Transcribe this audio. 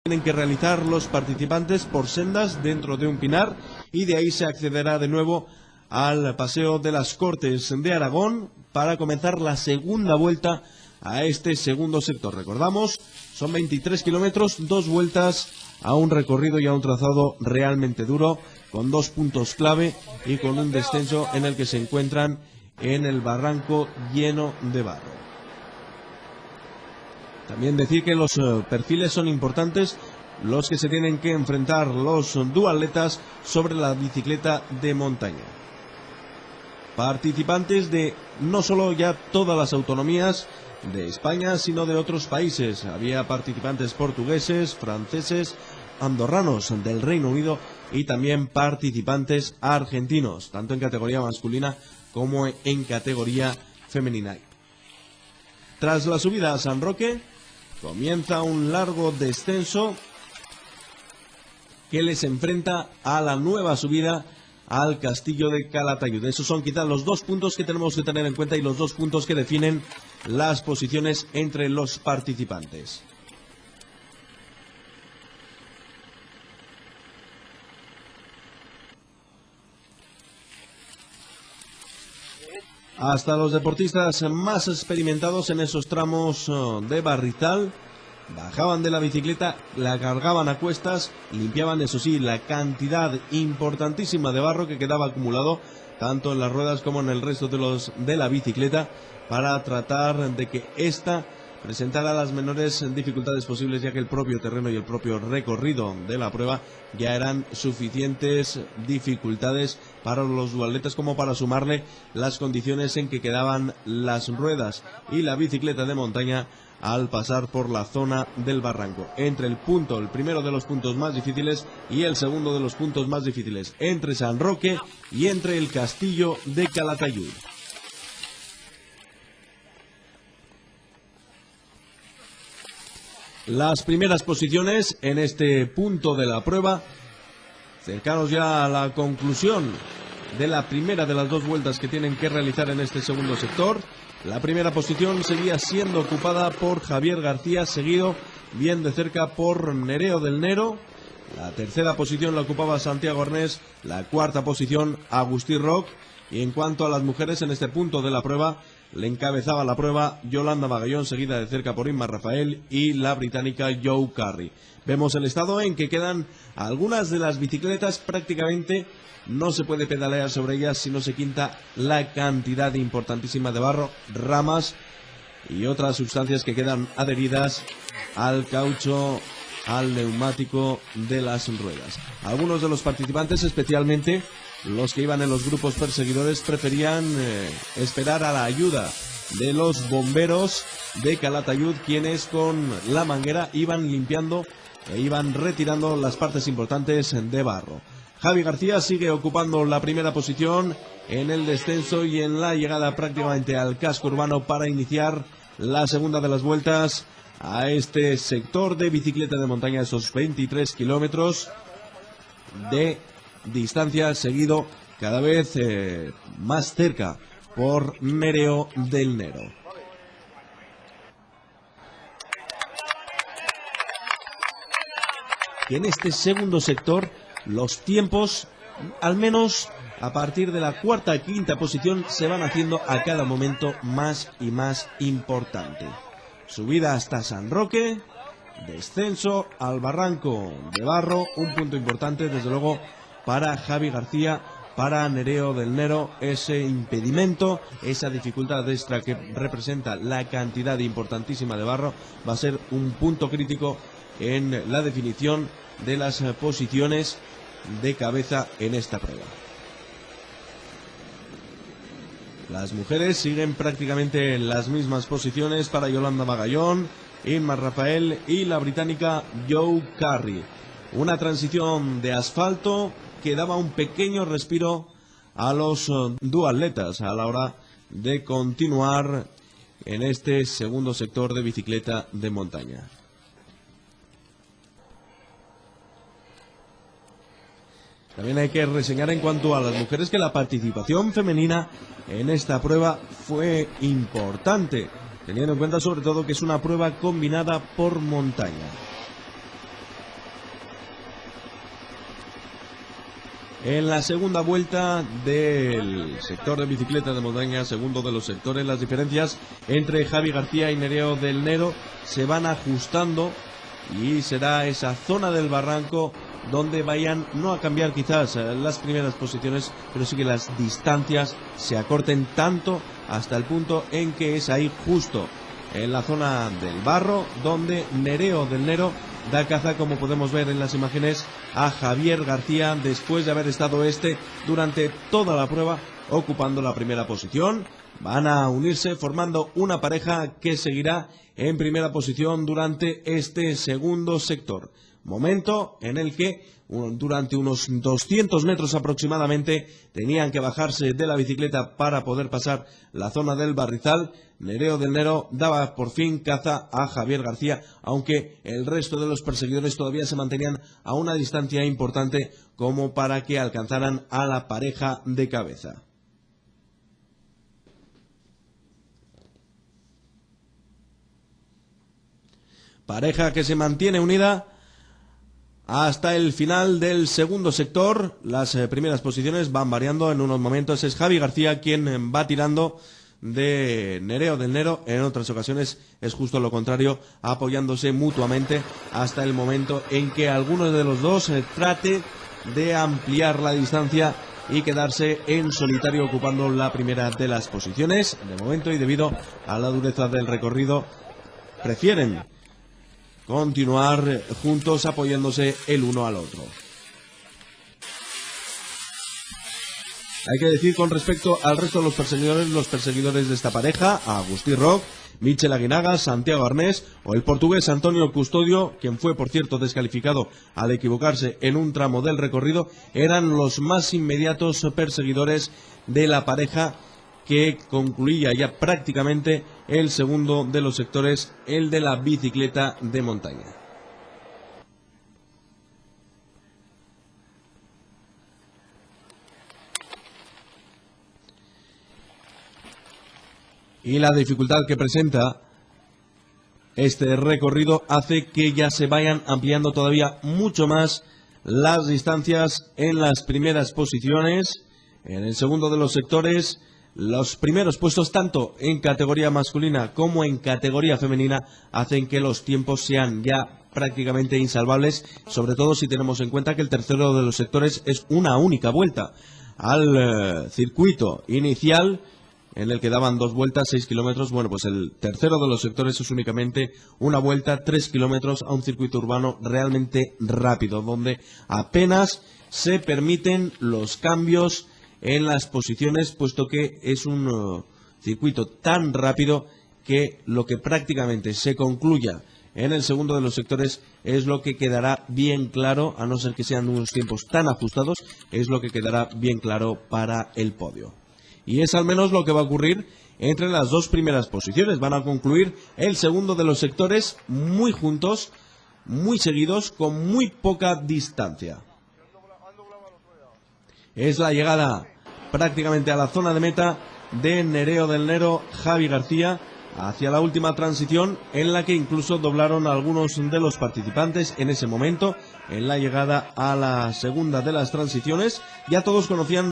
Tienen que realizar los participantes por sendas dentro de un pinar y de ahí se accederá de nuevo al Paseo de las Cortes de Aragón para comenzar la segunda vuelta a este segundo sector. Recordamos, son 23 kilómetros, 2 vueltas a un recorrido y a un trazado realmente duro, con 2 puntos clave y con un descenso en el que se encuentran en el barranco lleno de barro. También decir que los perfiles son importantes, los que se tienen que enfrentar los duatletas sobre la bicicleta de montaña. Participantes de no solo ya todas las autonomías de España, sino de otros países. Había participantes portugueses, franceses, andorranos del Reino Unido y también participantes argentinos, tanto en categoría masculina como en categoría femenina. Tras la subida a San Roque, comienza un largo descenso que les enfrenta a la nueva subida al Castillo de Calatayud. Esos son quizás los 2 puntos que tenemos que tener en cuenta y los 2 puntos que definen las posiciones entre los participantes. Hasta los deportistas más experimentados en esos tramos de barrizal bajaban de la bicicleta, la cargaban a cuestas, limpiaban, eso sí, la cantidad importantísima de barro que quedaba acumulado tanto en las ruedas como en el resto de la bicicleta, para tratar de que ésta presentara las menores dificultades posibles, ya que el propio terreno y el propio recorrido de la prueba ya eran suficientes dificultades para los duatletas como para sumarle las condiciones en que quedaban las ruedas y la bicicleta de montaña al pasar por la zona del barranco. Entre el primero de los puntos más difíciles y el segundo de los puntos más difíciles, entre San Roque y entre el Castillo de Calatayud. Las primeras posiciones en este punto de la prueba, cercanos ya a la conclusión de la primera de las 2 vueltas que tienen que realizar en este segundo sector. La primera posición seguía siendo ocupada por Javier García, seguido bien de cerca por Nereo del Nero. La tercera posición la ocupaba Santiago Arnés, la cuarta posición Agustí Roc. Y en cuanto a las mujeres, en este punto de la prueba le encabezaba la prueba Yolanda Magallón, seguida de cerca por Inma Rafael y la británica Joe Carey. Vemos el estado en que quedan algunas de las bicicletas, prácticamente no se puede pedalear sobre ellas si no se quita la cantidad importantísima de barro, ramas y otras sustancias que quedan adheridas al caucho, al neumático de las ruedas. Algunos de los participantes, especialmente los que iban en los grupos perseguidores, preferían esperar a la ayuda de los bomberos de Calatayud, quienes con la manguera iban limpiando e iban retirando las partes importantes de barro. Javi García sigue ocupando la primera posición en el descenso y en la llegada prácticamente al casco urbano para iniciar la segunda de las vueltas a este sector de bicicleta de montaña, esos 23 kilómetros de distancia, seguido cada vez más cerca por Nereo del Nero. Que en este segundo sector los tiempos, al menos a partir de la cuarta y quinta posición, se van haciendo a cada momento más y más importante. Subida hasta San Roque, descenso al barranco de barro, un punto importante desde luego para Javi García, para Nereo del Nero. Ese impedimento, esa dificultad extra que representa la cantidad importantísima de barro, va a ser un punto crítico en la definición de las posiciones de cabeza en esta prueba. Las mujeres siguen prácticamente en las mismas posiciones para Yolanda Magallón, Inma Rafael y la británica Joe Carey. Una transición de asfalto que daba un pequeño respiro a los duatletas a la hora de continuar en este segundo sector de bicicleta de montaña. También hay que reseñar en cuanto a las mujeres que la participación femenina en esta prueba fue importante, teniendo en cuenta sobre todo que es una prueba combinada por montaña. En la segunda vuelta del sector de bicicleta de montaña, segundo de los sectores, las diferencias entre Javi García y Nereo del Nero se van ajustando y será esa zona del barranco donde vayan no a cambiar quizás las primeras posiciones, pero sí que las distancias se acorten tanto hasta el punto en que es ahí justo en la zona del barro donde Nereo del Nero da caza, como podemos ver en las imágenes, a Javier García después de haber estado durante toda la prueba ocupando la primera posición. Van a unirse formando una pareja que seguirá en primera posición durante este segundo sector. Momento en el que durante unos 200 metros aproximadamente tenían que bajarse de la bicicleta para poder pasar la zona del barrizal. Nereo del Nero daba por fin caza a Javier García, aunque el resto de los perseguidores todavía se mantenían a una distancia importante como para que alcanzaran a la pareja de cabeza. Pareja que se mantiene unida hasta el final del segundo sector. Las primeras posiciones van variando en unos momentos. Es Javi García quien va tirando de Nereo del Nero. En otras ocasiones es justo lo contrario, apoyándose mutuamente hasta el momento en que alguno de los dos trate de ampliar la distancia y quedarse en solitario ocupando la primera de las posiciones. De momento, y debido a la dureza del recorrido, prefieren continuar juntos apoyándose el uno al otro. Hay que decir con respecto al resto de los perseguidores de esta pareja, a Agustí Roc, Michel Aguinaga, Santiago Arnés o el portugués Antonio Custodio, quien fue por cierto descalificado al equivocarse en un tramo del recorrido, eran los más inmediatos perseguidores de la pareja que concluía ya prácticamente el segundo de los sectores, el de la bicicleta de montaña. Y la dificultad que presenta este recorrido hace que ya se vayan ampliando todavía mucho más las distancias en las primeras posiciones. En el segundo de los sectores, los primeros puestos tanto en categoría masculina como en categoría femenina hacen que los tiempos sean ya prácticamente insalvables, sobre todo si tenemos en cuenta que el tercero de los sectores es una única vuelta al circuito inicial, en el que daban 2 vueltas, 6 kilómetros. Bueno, pues el tercero de los sectores es únicamente una vuelta, 3 kilómetros, a un circuito urbano realmente rápido, donde apenas se permiten los cambios en las posiciones, puesto que es un circuito tan rápido que lo que prácticamente se concluya en el segundo de los sectores es lo que quedará bien claro, a no ser que sean unos tiempos tan ajustados, es lo que quedará bien claro para el podio. Y es al menos lo que va a ocurrir entre las dos primeras posiciones. Van a concluir el segundo de los sectores muy juntos, muy seguidos, con muy poca distancia. Es la llegada prácticamente a la zona de meta de Nereo del Nero, Javi García, hacia la última transición, en la que incluso doblaron algunos de los participantes en ese momento, en la llegada a la segunda de las transiciones. Ya todos conocían